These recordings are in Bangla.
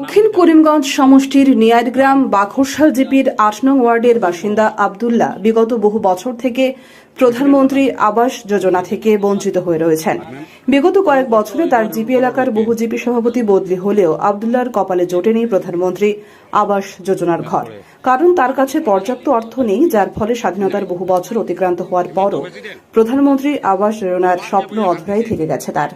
দক্ষিণ করিমগঞ্জ সমষ্টির নিয়ারগ্রাম বাঘরশাল জিপির ৮ নং ওয়ার্ডের বাসিন্দা আব্দুল্লাহ বিগত বহু বছর থেকে প্রধানমন্ত্রী আবাস যোজনা থেকে বঞ্চিত হয়ে রয়েছেন। বিগত কয়েক বছরে তার জিপি এলাকার বহু জিপি সভাপতি বদলি হলেও আব্দুল্লাহর কপালে জোটেনি প্রধানমন্ত্রী আবাস যোজনার ঘর, কারণ তার কাছে পর্যাপ্ত অর্থ নেই, যার ফলে স্বাধীনতার বহু বছর অতিক্রান্ত হওয়ার পরও প্রধানমন্ত্রী আবাস যোজনার স্বপ্ন অধরাই থেকে গেছে তার।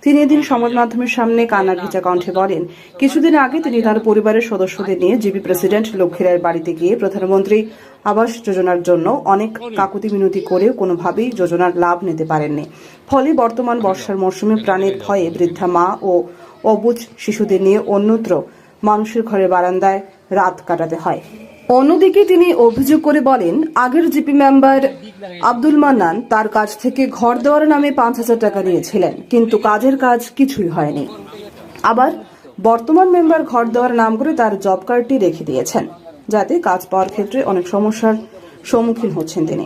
তিনি এদিন সংবাদ মাধ্যমের সামনে কান্না ভেজা কণ্ঠে বলেন, কিছুদিন আগে তিনি তার পরিবারের সদস্যদের নিয়ে জিপি প্রেসিডেন্ট লক্ষ্মী রায়ের বাড়িতে গিয়ে প্রধানমন্ত্রী আবাস যোজনার জন্য অনেক কাকুতি মিনতি করেও কোনোভাবেই যোজনার লাভ নিতে পারেননি। ফলে বর্তমান বর্ষার মৌসুমে প্রাণের ভয়ে বৃদ্ধা মা ও অবুঝ শিশুদের নিয়ে অন্যত্র মানুষের ঘরের বারান্দায় রাত কাটাতে হয়। অন্যদিকে তিনি অভিযোগ করে বলেন, আগের জিপি মেম্বার আব্দুল মান্নান তার কাছ থেকে ঘর দেওয়ার নামে ৫,০০০ টাকা নিয়েছিলেন, কিন্তু কাজের কাজ কিছুই হয়নি। আবার বর্তমান মেম্বার ঘর দেওয়ার নাম করে তার জব কার্ডটি রেখে দিয়েছেন, যাতে কাজ পাওয়ার ক্ষেত্রে অনেক সমস্যার সম্মুখীন হচ্ছেন তিনি।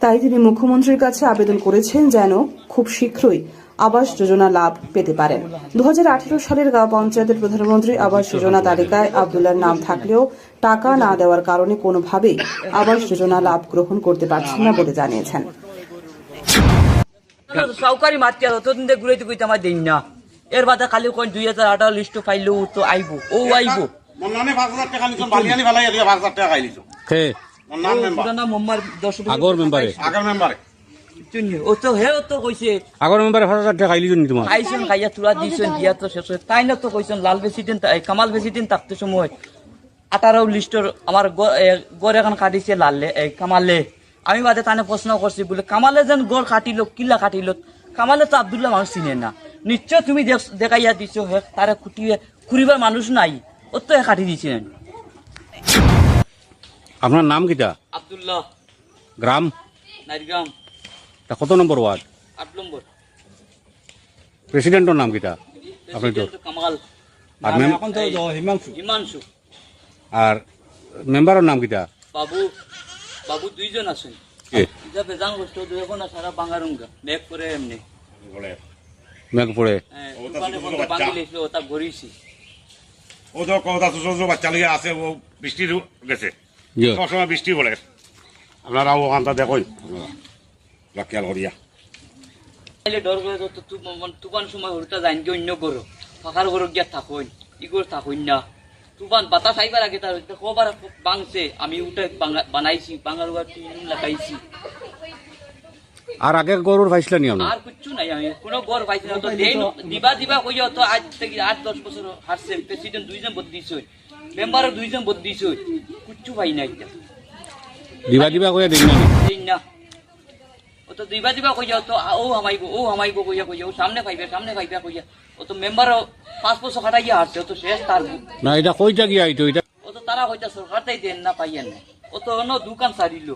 তাই তিনি মুখ্যমন্ত্রীর কাছে আবেদন করেছেন যেন খুব শীঘ্রই আবাস যোজনা লাভ পেতে পারেন। ২০১৮ সালের গাঁও পঞ্চায়েতের প্রধানমন্ত্রী আবাস যোজনা তালিকায় আব্দুল্লাহর নাম থাকলেও টাকা না দেওয়ার কারণে কোনোভাবেই আবাস যোজনা লাভ গ্রহণ করতে পারছেন না বলে জানিয়েছেন। সরকারি মাতি অতদিন ঘুরাইতে কইতে আমার দিন না, এর বাদে খালি কোন ২০১৮ লিস্ট পাইলো তো আইবো ও আইবো মন্নানে ৫,০০০ টাকা নিছো, বালিয়ানি ভালাই দিয়া ৫,০০০ টাকা খাইলিছো। কে মন্নান মেম্বার, পুরানা মোহাম্মদ ১০ আগর মেম্বারে আগের মেম্বারে ও তো হে তো কইছে আগর মেম্বারে ৫,০০০ টাকা খাইলি নি তোমার খাইছেন খাইয়া তুলা দিছেন দিয়া তো শেষ হয়। তাই না তো কইছেন লাল বেসিদিন কামাল বেসিদিন থাকতে সময় ১৮ লিস্টর আমার গড় এখন কাটিছে লাললে কামালে। আমি বাদে তানে প্রশ্ন করছি বলে কামালে যেন গড় কাটিল কিল্লা কাটিল, কামালে তো আব্দুল্লাহ মানুষ চিনে না। নিশ্চয় তুমি দেখাইয়া দিছো হে তারে খুঁড়িবার মানুষ নাই, ও তো কাটি দিছিলেন। আপনার নাম কিটা? আব্দুল্লাহ, গ্রাম নাইরগ্রাম, তা কত নম্বর ওয়ার্ড? ৮ নম্বর। প্রেসিডেন্টের নাম কিটা? আপনি তো কামাল আর হিমাংশু আর মেম্বারের নাম কিটা? বাবু বাবু দুইজন আছেন। কে যা বেজাং কষ্ট দুই এখন সারা বাঙ্গারুঙ্গা ব্যাগ করে এমনি মেঘ পড়ে দোকানে বন্ধ বাঙ্গি লেছিল ওটা ঘুরিয়েছি। ও তো কথা ছোট বাচ্চা লিগে আছে, ও বৃষ্টি গেছে জি। সবসময় বৃষ্টি বলে। আপনারা ওখানটা দেখুন খেয়াল করিয়া ডর করে তো তুফান সময় হরটা যাইন কি অন্য করো ফাঁকার ঘর গিয়া থাকুন ইগোর থাকুন না। তুফান বাতাস আইবার আগে তার কবার বাংছে আমি উঠে বানাইছি বাঙাল লাগাইছি। আর আগে গরুর পাইছিলেন নি আপনি? আর কিচ্ছু নাই, আমি কোনো গড় পাইছি না। তো দিবা কইয়া তো আজ থেকে ৮-১০ বছর হারছে। প্রেসিডেন্ট ২জন বদলিছ, মেম্বারও ২জন বদলিছ, কিচ্ছু পাই নাই। দিবা কইয়া দিন না দিন না ও তো দিবা কইয়া তো ও হামাইবো কইয়া ও সামনে পাইবে কইয়া ও তো মেম্বারও ৫ বছর খাটাইয়া হারছে। ও তো শেষ তার না, এটা কইটা গিয়া আইতো এটা ও তো তারা হইতা সরকার তাই দেন না পাইয়েন না। ও তো অন্য দোকান সারিল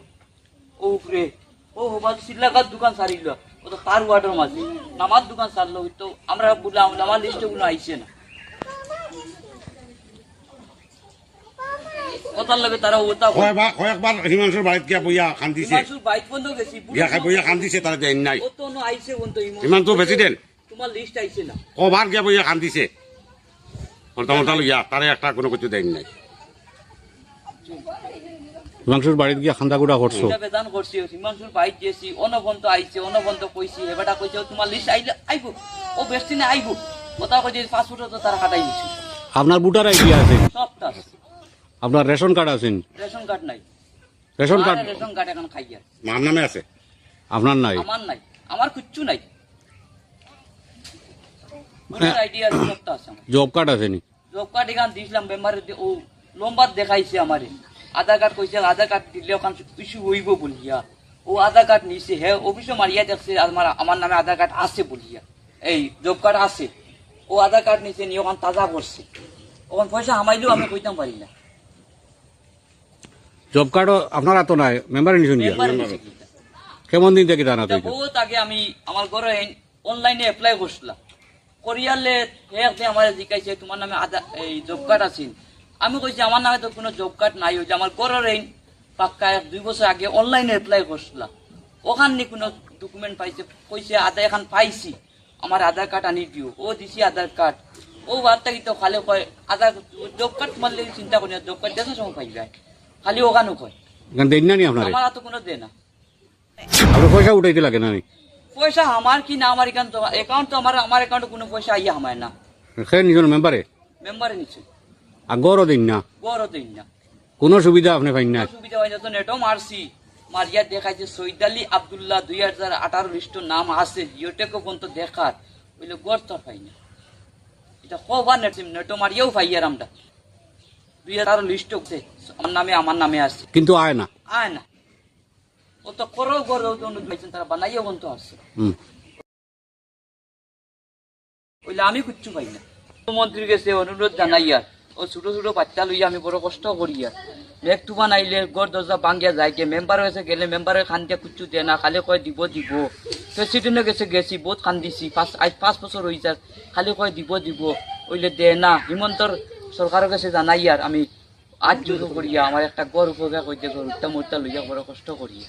ও উপরে ও হবাল সিল্লাকার দোকান সারিল। ও তো তার ওয়ার্ডের মাঝে নামার দোকান সারলো, তো আমরা বললাম আমার লিস্টে গুলো আইসে না। কথার লাগে তারা ওটা কয়েকবার হিমাংশুর বাড়িতে গিয়া বইয়া খান্দিছে, বাইক বন্ধ গেছি গিয়া খাই বইয়া খান্দিছে, তারা দেন নাই। ও তো আইসে বন্ধ হিমাংশু প্রেসিডেন্ট তোমার লিস্ট আইসে না। কবার গিয়া বইয়া খান্দিছে মোটামোটা লইয়া, তারে একটা কোনো কিছু দেন নাই। হিমাংশুর বাড়িতে গিয়া খান্দাগুড়া করছো? বেদান করছি হিমাংশুর বাইক গেছি, অনবন্ত আইছে অনবন্ত কইছি এবারটা কইছে তোমার লিস্ট আইলে আইবো, ও বেশি না আইবো। কথা কইছে পাসপোর্ট তো তারা কাটাই দিছে। আপনার ভোটার আইডি আছে? সবটা আপনার রেশন কার্ড আছে? রেশন কার্ড নাই। রেশন কার্ড এখন খাইয়া মার নামে আছে, আপনার নাই? আমার নাই, আমার কিচ্ছু নাই। ভোটার আইডি আছে, সবটা আছে। জব কার্ড আছে নি? জব কার্ড এখান দিয়েছিলাম মেম্বারে, ও লম্বার দেখাইছে আমারে। আধার কার্ড কইছে আধার কার্ড দিলে ওখান ইস্যু হইব বলিয়া ও আধার কার্ড নিছে। হ্যাঁ অফিসে মারিয়া দেখছে আমার নামে আধার কার্ড আছে বলিয়া, এই জব কার্ড আছে। ও আধার কার্ড নিছে নিয়ে ওখান তাজা করছে, ওখান পয়সা হামাইলেও আমি কইতাম পারি না। জব কার্ড আপনার এত নাই, মেম্বারে নিছেন গিয়া? কেমন দিন থেকে জানা? বহুত আগে আমি আমার ঘরে অনলাইনে এপ্লাই করছিলাম, করিয়ালে একদিন আমার জিজ্ঞাসা তোমার নামে এই জব কার্ড আছে? আমি কইছি আমার নামে তো কোনো জব কার্ড নাই, হয়েছে আমার ঘরের পাক্কা ২ বছর আগে অনলাইনে এপ্লাই করছিলাম। ওখানে কোনো ডকুমেন্ট পাইছে, কইছে আধার এখন পাইছি, আমার আধার কার্ড আনি দিও। ও দিছি আধার কার্ড, ও বার্তা কিন্তু খালি কয় আধা জব কার্ড মারলে চিন্তা করি না, জব কার্ড দেখার সময় পাই যায়, খালি ওখানে কয়, এখানে দেন না নি আপনারে আমার তো কোনো দে না। আপনার পয়সা উঠাইতে লাগে না নি পয়সা আমার কি না, আমার অ্যাকাউন্ট তো আমার অ্যাকাউন্টে কোনো পয়সা আইয়া আমার না, সে নিজন মেম্বারে মেম্বারে নিচ্ছে, আগরও দিন না গড়ও দিন না, কোনো সুবিধা আপনি পাইন না সুবিধা হয় না। তো নেটও মারছি, মারিয়া দেখাইছে সৈয়দ আলী আব্দুল্লাহ 2018 লিস্টের নাম আছে, জিওটেকও পর্যন্ত দেখার ওইলে গড় তো পাই না, এটা কবার নেটও মারিয়াও পাই আর আমরা 2018 লিস্ট আমার নামে আছে, কিন্তু আয় না আয় না, ও তো করো গড় তারা বানাইও পর্যন্ত আসছে, হুম ওইলে আমি কিচ্ছু পাই না। মন্ত্রীর কাছে অনুরোধ জানাই আর, ও ছোট ছোট বাচ্চা লইয়া আমি বড় কষ্ট করি আর, মেঘ তুফান আইলে গড় দরজা ভাঙ্গিয়া যায়, কে মেম্বার হয়েছে গেলে মেম্বারের খান্দিয়া কিচ্ছু দেয় না, খালি কয় দিব দিব, প্রেসিডেন্টের কাছে গেছি বহুত কান্দিছি, আজ 5 বছর হয়েছে খালি কয় দিব দিব, ওইলে দেয় না। হিমন্তর সরকারের কাছে জানাই আর আমি আজ জোর করিয়া আমার একটা গড় উপকার করতে গড় উঠতে মরতে লইয়া বড় কষ্ট করিয়া।